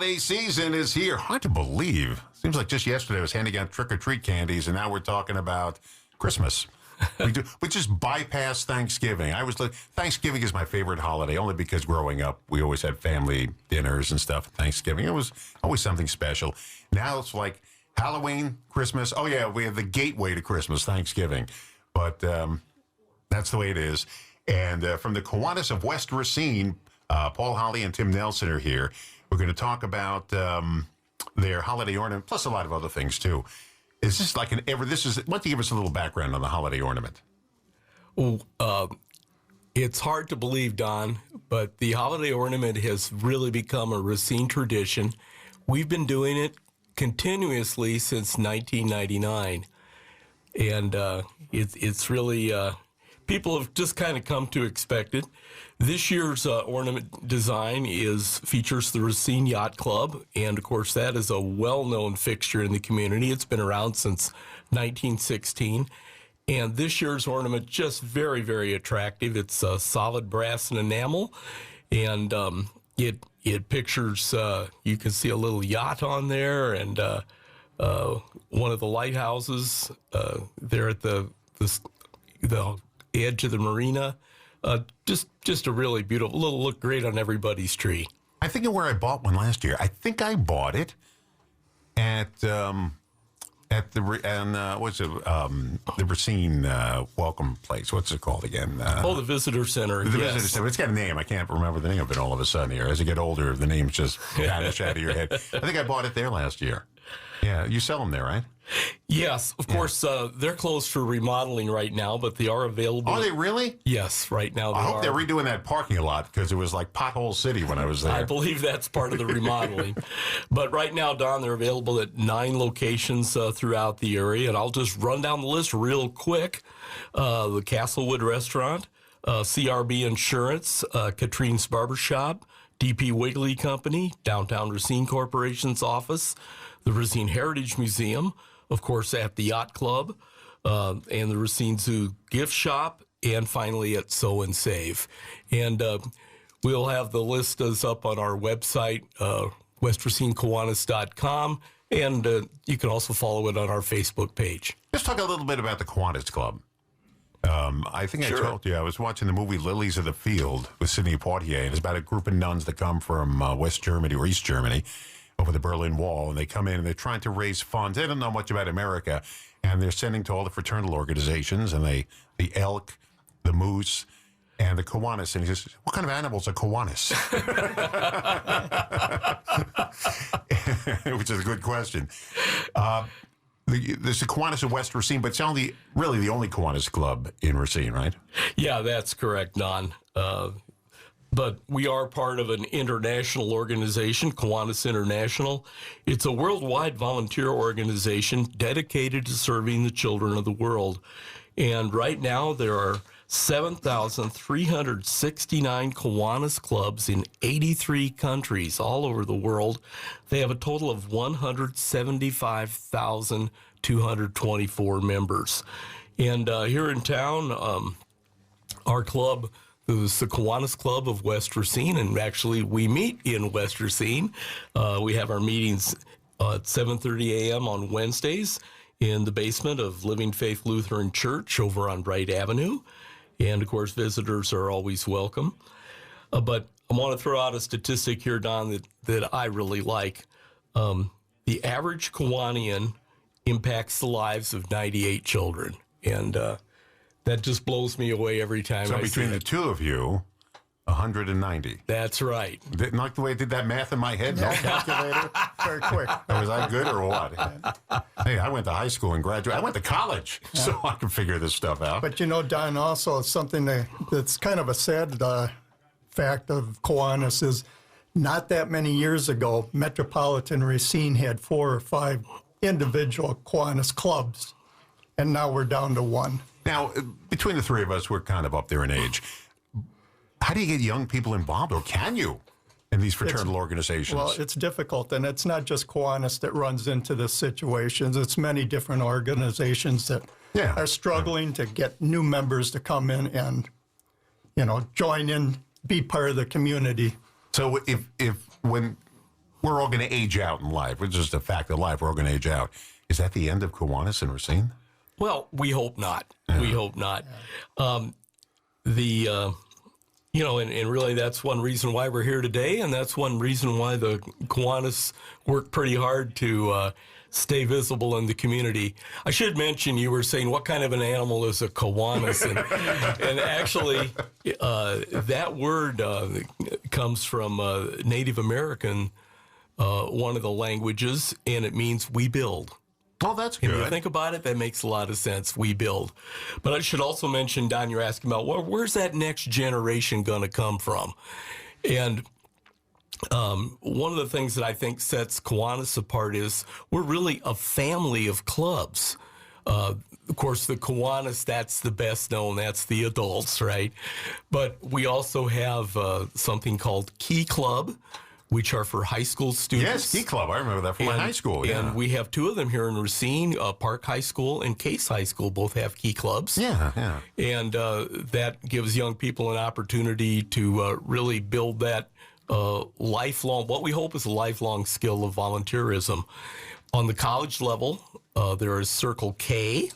holiday season is here. Hard to believe. Seems like just yesterday I was handing out trick-or-treat candies, and now we're talking about Christmas. We just bypass Thanksgiving. Thanksgiving is my favorite holiday, only because growing up, we always had family dinners and stuff at Thanksgiving. It was always something special. Now it's like Halloween, Christmas. Oh, yeah, we have the gateway to Christmas, Thanksgiving. But that's the way it is. And from the Kiwanis of West Racine, Paul Holly and Tim Nelson are here. We're going to talk about their holiday ornament, plus a lot of other things, too. Is this like why don't you give us a little background on the holiday ornament? Well, it's hard to believe, Don, but the holiday ornament has really become a Racine tradition. We've been doing it continuously since 1999. And it's really, people have just kind of come to expect it. This year's ornament design features the Racine Yacht Club, and of course that is a well-known fixture in the community. It's been around since 1916, and this year's ornament just very, very attractive. It's solid brass and enamel, and it pictures. You can see a little yacht on there, and one of the lighthouses there at the edge of the marina. Just a really beautiful, look great on everybody's tree. I think of where I bought one last year. I think I bought it at the Racine Welcome Place. What's it called again? The Visitor Center. The Visitor Center. It's got a name. I can't remember the name of it all of a sudden here. As you get older, the names just vanish out of your head. I think I bought it there last year. Yeah, you sell them there, right? Yes, of course. They're closed for remodeling right now, but they are available. Are they really? Yes, right now. I hope they're redoing that parking lot because it was like Pothole City when I was there. I believe that's part of the remodeling. But right now, Don, they're available at 9 locations throughout the area. And I'll just run down the list real quick. The Castlewood Restaurant, CRB Insurance, Katrine's Barbershop, DP Wigley Company, Downtown Racine Corporation's office, the Racine Heritage Museum, of course, at the Yacht Club, and the Racine Zoo gift shop, and finally at Sow and Save. And we'll have the list up on our website, westracinekiwanis.com, and you can also follow it on our Facebook page. Let's talk a little bit about the Kiwanis Club. I think Sure. I told you, I was watching the movie Lilies of the Field with Sidney Poitier, and it's about a group of nuns that come from West Germany or East Germany over the Berlin Wall, and they come in and they're trying to raise funds. They don't know much about America, and they're sending to all the fraternal organizations, and the elk, the moose, and the Kiwanis. And he says, what kind of animals are Kiwanis? Which is a good question. There's the Kiwanis of West Racine, but it's really the only Kiwanis club in Racine, right? Yeah, that's correct, Don. But we are part of an international organization, Kiwanis International. It's a worldwide volunteer organization dedicated to serving the children of the world. And right now there are 7,369 Kiwanis clubs in 83 countries all over the world. They have a total of 175,224 members. And here in town, our club, the Kiwanis Club of West Racine, and actually we meet in West Racine. We have our meetings at 7:30 a.m. on Wednesdays in the basement of Living Faith Lutheran Church over on Bright Avenue. And, of course, visitors are always welcome. But I want to throw out a statistic here, Don, that I really like. The average Kiwanian impacts the lives of 98 children. And that just blows me away every time I see it. So between the two of you, 190. That's right. Didn't like the way I did that math in my head? No calculator? Very quick. Was I good or what? Hey, I went to high school and graduated. I went to college, so I can figure this stuff out. But Don, also something that's kind of a sad fact of Kiwanis is not that many years ago, Metropolitan Racine had 4 or 5 individual Kiwanis clubs, and now we're down to 1. Now, between the three of us, we're kind of up there in age. How do you get young people involved, or can you, in these fraternal organizations? Well, it's difficult, and it's not just Kiwanis that runs into this situations. It's many different organizations that are struggling to get new members to come in and, join in, be part of the community. So when we're all going to age out in life. It's just a fact of life. We're all going to age out. Is that the end of Kiwanis and Racine? Well, we hope not. We hope not. You know, and really that's one reason why we're here today, and that's one reason why the Kiwanis work pretty hard to stay visible in the community. I should mention, you were saying, what kind of an animal is a Kiwanis? And actually, that word comes from Native American, one of the languages, and it means we build. Oh, that's If you good. think about it, that makes a lot of sense. We build. But I should also mention, Don, you're asking about, well, where's that next generation going to come from? And one of the things that I think sets Kiwanis apart is we're really a family of clubs. Of course, the Kiwanis, that's the best known. That's the adults, right? But we also have something called Key Club, which are for high school students. Yes, Ski Club. I remember that from my high school. Yeah. And we have two of them here in Racine. Park High School and Case High School both have Key Clubs. Yeah. And that gives young people an opportunity to really build that lifelong, what we hope is a lifelong skill of volunteerism. On the college level, there is Circle K.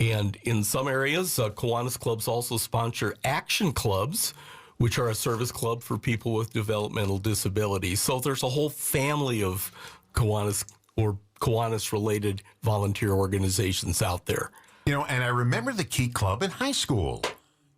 And in some areas, Kiwanis clubs also sponsor action clubs, which are a service club for people with developmental disabilities. So there's a whole family of Kiwanis or Kiwanis-related volunteer organizations out there. You know, and I remember the Key Club in high school.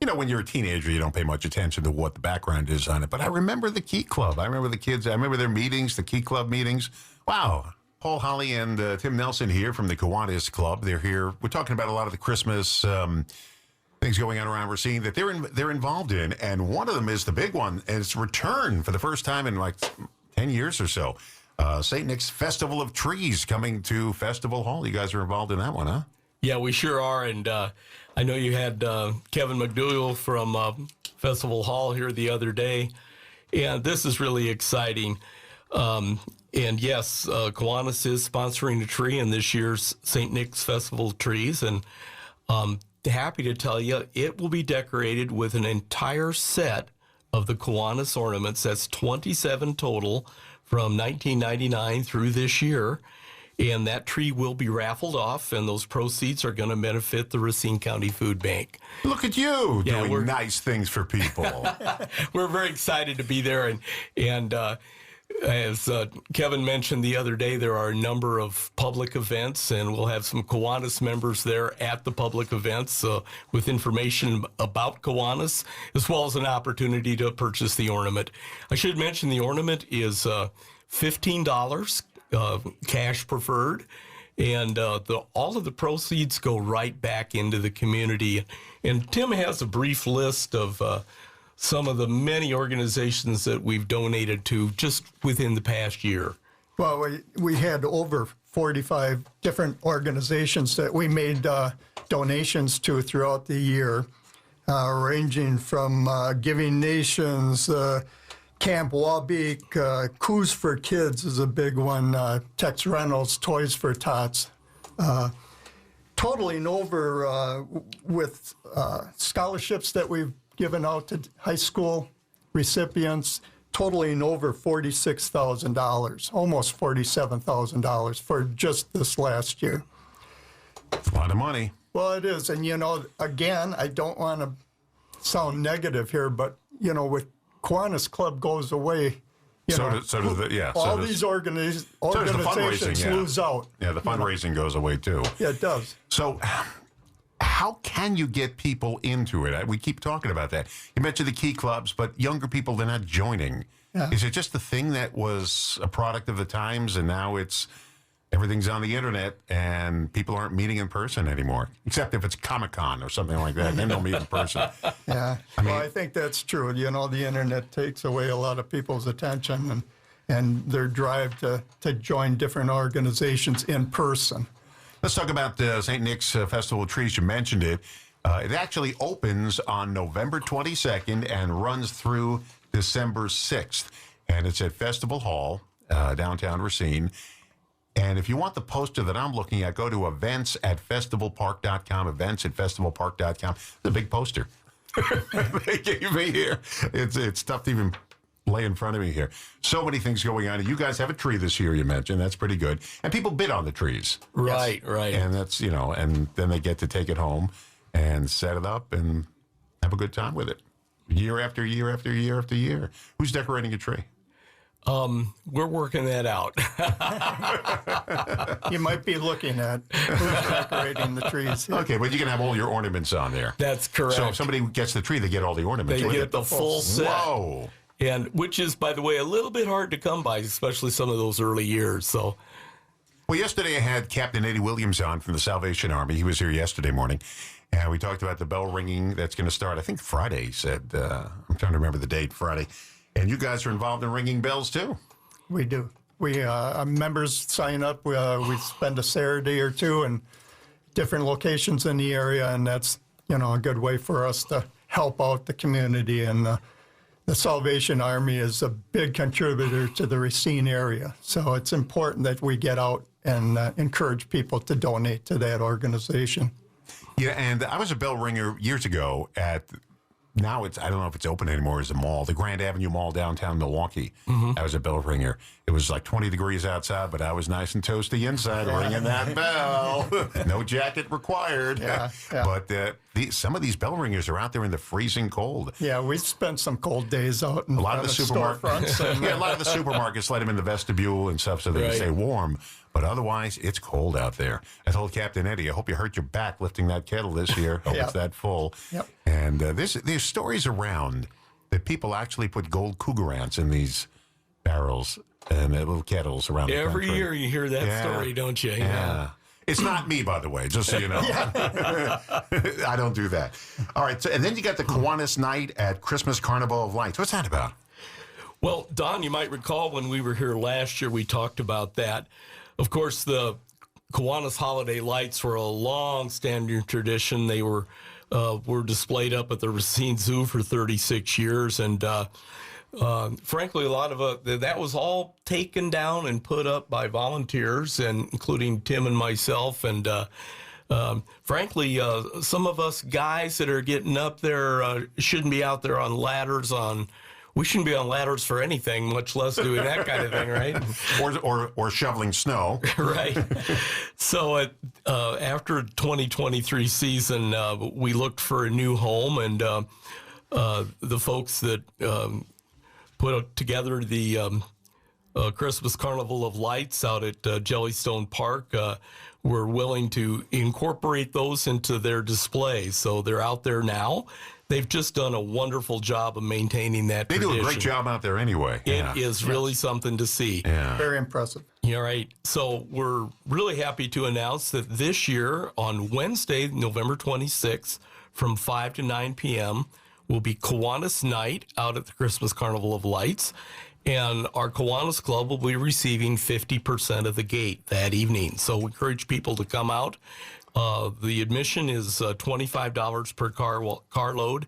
You know, when you're a teenager, you don't pay much attention to what the background is on it. But I remember the Key Club. I remember the kids. I remember their meetings, the Key Club meetings. Wow. Paul Holly and Tim Nelson here from the Kiwanis Club. They're here. We're talking about a lot of the Christmas things going on around Racine that they're involved in, and one of them is the big one, and it's returned for the first time in like 10 years or so. St. Nick's Festival of Trees coming to Festival Hall. You guys are involved in that one, huh? Yeah, we sure are, and I know you had Kevin McDougall from Festival Hall here the other day, and this is really exciting. And yes, Kiwanis is sponsoring a tree in this year's St. Nick's Festival of Trees, and happy to tell you it will be decorated with an entire set of the Kiwanis ornaments. That's 27 total from 1999 through this year. And that tree will be raffled off, and those proceeds are going to benefit the Racine County Food Bank. Look at you doing nice things for people. We're very excited to be there. And as Kevin mentioned the other day, there are a number of public events, and we'll have some Kiwanis members there at the public events with information about Kiwanis, as well as an opportunity to purchase the ornament. I should mention the ornament is $15, cash preferred, and all of the proceeds go right back into the community. And Tim has a brief list of some of the many organizations that we've donated to just within the past year. Well, we had over 45 different organizations that we made donations to throughout the year, ranging from Giving Nations, Camp Wabeek, Coos for Kids is a big one, Tex Reynolds, Toys for Tots. Totaling over with scholarships that we've given out to high school recipients, totaling over $46,000, almost $47,000 for just this last year. It's a lot of money. Well, it is. And, you know, again, I don't want to sound negative here, but, you know, with Kiwanis Club goes away, these organizations fundraising, lose out. Yeah, the fundraising goes away too. Yeah, it does. So how can you get people into it? We keep talking about that. You mentioned the Key Clubs, but younger people, they're not joining. Yeah. Is it just the thing that was a product of the times, and now everything's on the internet and people aren't meeting in person anymore, except if it's Comic-Con or something like that, then they'll meet in person. Yeah, I think that's true. You know, the internet takes away a lot of people's attention and their drive to join different organizations in person. Let's talk about St. Nick's Festival of Trees. You mentioned it. It actually opens on November 22nd and runs through December 6th. And it's at Festival Hall, downtown Racine. And if you want the poster that I'm looking at, go to events@festivalpark.com, events@festivalpark.com. It's a big poster. They gave me here. It's tough to even lay in front of me here. So many things going on. And you guys have a tree this year, you mentioned. That's pretty good. And people bid on the trees. Right, right. And that's, and then they get to take it home and set it up and have a good time with it. Year after year after year after year. Who's decorating a tree? We're working that out. You might be looking at who's decorating the trees. Okay, but you can have all your ornaments on there. That's correct. So if somebody gets the tree, they get all the ornaments. They with get it. the full set. Whoa. And which is, by the way, a little bit hard to come by, especially some of those early years. So, Well, yesterday I had Captain Eddie Williams on from the Salvation Army. He was here yesterday morning. And we talked about the bell ringing that's going to start, I think Friday, he said. I'm trying to remember the date, Friday. And you guys are involved in ringing bells, too. We do. We members sign up. We spend a Saturday or two in different locations in the area, and that's a good way for us to help out the community. And the Salvation Army is a big contributor to the Racine area, so it's important that we get out and encourage people to donate to that organization. Yeah, and I was a bell ringer years ago at, now it's, I don't know if it's open anymore as a mall, the Grand Avenue Mall downtown Milwaukee. I was a bell ringer. It was like 20 degrees outside, but I was nice and toasty inside ringing that bell. No jacket required. Yeah. But some of these bell ringers are out there in the freezing cold. Yeah, we spent some cold days out in A lot of the storefronts. supermarkets, a lot of the supermarkets let them in the vestibule and stuff so they can stay warm. But otherwise, it's cold out there. I told Captain Eddie, I hope you hurt your back lifting that kettle this year. Hope it's that full. Yep. And there's stories around that people actually put gold cougar ants in these barrels and little kettles around the country. every year you hear that story, don't you? Yeah. It's not me, by the way, just so you know. I don't do that. All right. So, and then you got the Kiwanis Night at Christmas Carnival of Lights. What's that about? Well, Don, you might recall when we were here last year, we talked about that. Of course, the Kiwanis holiday lights were a long-standing tradition. They were displayed up at the Racine Zoo for 36 years, and frankly, a lot of that was all taken down and put up by volunteers, and including Tim and myself. And frankly, some of us guys that are getting up there shouldn't be out there on ladders we shouldn't be on ladders for anything, much less doing that kind of thing, right? Or shoveling snow. Right. So after 2023 season, we looked for a new home, and the folks that put together the Christmas Carnival of Lights out at Jellystone Park were willing to incorporate those into their display. So they're out there now. They've just done a wonderful job of maintaining that tradition. They do a great job out there anyway. It is really something to see. Yeah. Very impressive. All right. So we're really happy to announce that this year on Wednesday, November 26th, from 5 to 9 p.m., will be Kiwanis Night out at the Christmas Carnival of Lights. And our Kiwanis Club will be receiving 50% of the gate that evening. So we encourage people to come out. The admission is $25 per car load,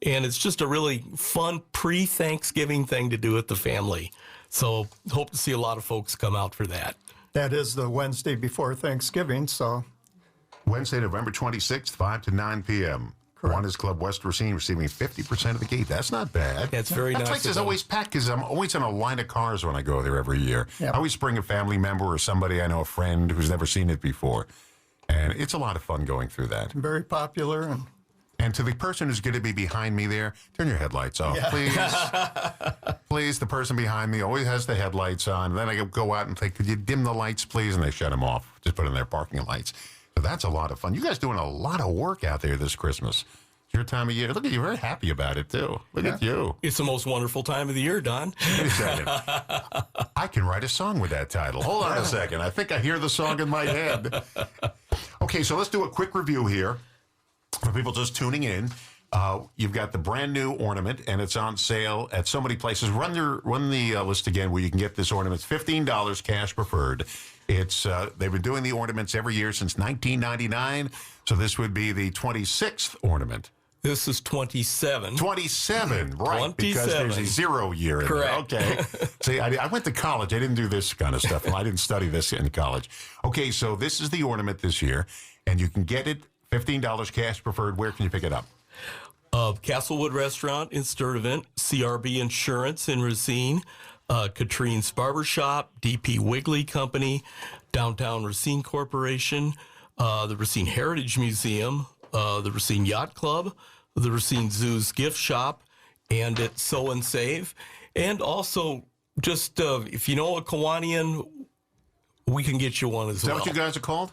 and it's just a really fun pre-Thanksgiving thing to do with the family. So hope to see a lot of folks come out for that. That is the Wednesday before Thanksgiving, so. Wednesday, November 26th, 5 to 9 p.m. Kiwanis Club West Racine receiving 50% of the gate. That's not bad. That's very nice. That place is always packed because I'm always in a line of cars when I go there every year. Yep. I always bring a family member or somebody I know, a friend who's never seen it before. And it's a lot of fun going through that. Very popular. And to the person who's going to be behind me there, turn your headlights off, please. Please, the person behind me always has the headlights on. And then I go out and say, could you dim the lights, please? And they shut them off. Just put in their parking lights. So that's a lot of fun. You guys doing a lot of work out there this Christmas. It's your time of year. Look at you, very happy about it, too. Look at you. It's the most wonderful time of the year, Don. Wait a second. I can write a song with that title. Hold on a second. I think I hear the song in my head. Okay, so let's do a quick review here for people just tuning in. You've got the brand new ornament, and it's on sale at so many places. Run the list again where you can get this ornament. It's $15 cash preferred. It's they've been doing the ornaments every year since 1999, so this would be the 26th ornament. This is 27. 27, right? 27. Because there's a 0 year in Correct. there. Okay. See, I went to college. I didn't do this kind of stuff. I didn't study this in college. Okay, so this is the ornament this year, and you can get it $15 cash preferred. Where can you pick it up? Castlewood Restaurant in Sturtevant, CRB Insurance in Racine, Katrine's Barbershop, DP Wigley Company, Downtown Racine Corporation, the Racine Heritage Museum, the Racine Yacht Club, the Racine Zoo's Gift Shop, and at Sow and Save. And also, just if you know a Kiwanian, we can get you one as well. Is that what you guys are called?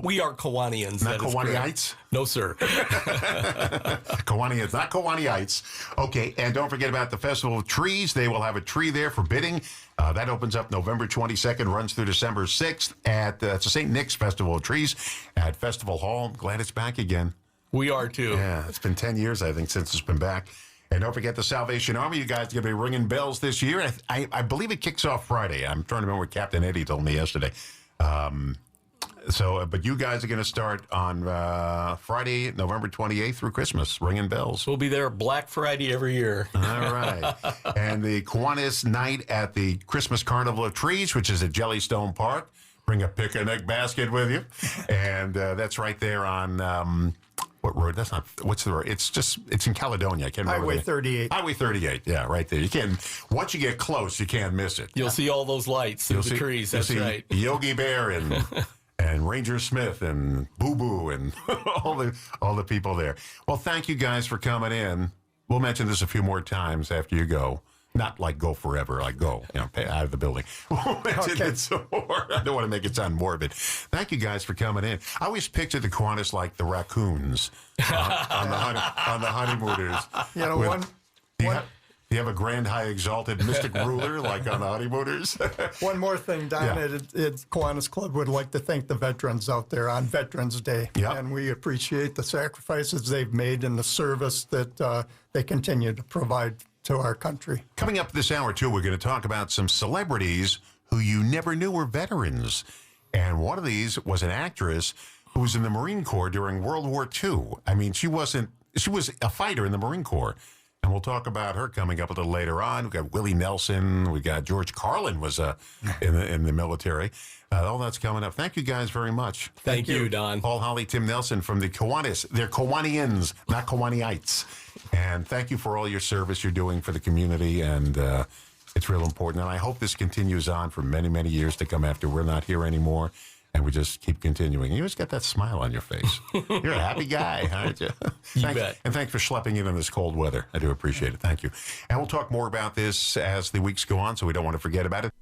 We are Kiwanians. Not Kiwaniites? No, sir. Kiwanians, not Kiwaniites. Okay, and don't forget about the Festival of Trees. They will have a tree there for bidding. That opens up November 22nd, runs through December 6th at it's the St. Nick's Festival of Trees at Festival Hall. I'm glad it's back again. We are, too. Yeah, it's been 10 years, I think, since it's been back. And don't forget the Salvation Army. You guys are going to be ringing bells this year. I believe it kicks off Friday. I'm trying to remember what Captain Eddie told me yesterday. But you guys are going to start on Friday, November 28th through Christmas, ringing bells. We'll be there Black Friday every year. All right. And the Kiwanis night at the Christmas Carnival of Trees, which is at Jellystone Park. Bring a picnic basket with you. And that's right there on... what road? That's not. What's the road? It's in Caledonia. I can't remember. Highway 38. Highway 38. Yeah, right there. You can. Once you get close, you can't miss it. You'll see all those lights through the trees. That's right. Yogi Bear and Ranger Smith and Boo Boo and all the people there. Well, thank you guys for coming in. We'll mention this a few more times after you go. Not like go forever, like go, pay out of the building. We'll mention it some more. I don't want to make it sound morbid. Thank you guys for coming in. I always picture the Kiwanis like the raccoons on the honeymooners. You know, Do you have a grand, high, exalted mystic ruler like on the honeymooners? One more thing, Don. Yeah. Kiwanis Club would like to thank the veterans out there on Veterans Day. Yep. And we appreciate the sacrifices they've made and the service that they continue to provide to our country. Coming up this hour, too, we're going to talk about some celebrities who you never knew were veterans. And one of these was an actress who was in the Marine Corps during World War II. I mean, she was a fighter in the Marine Corps. And we'll talk about her coming up a little later on. We've got Willie Nelson. We got George Carlin was in the military. All that's coming up. Thank you guys very much. Thank you, Don. Paul Holly, Tim Nelson from the Kiwanis. They're Kiwanians, not Kiwaniites. And thank you for all your service you're doing for the community. And it's real important. And I hope this continues on for many, many years to come after we're not here anymore. And we just keep continuing. You always got that smile on your face. You're a happy guy, aren't you? You bet. And thanks for schlepping in this cold weather. I do appreciate it. Thank you. And we'll talk more about this as the weeks go on, so we don't want to forget about it.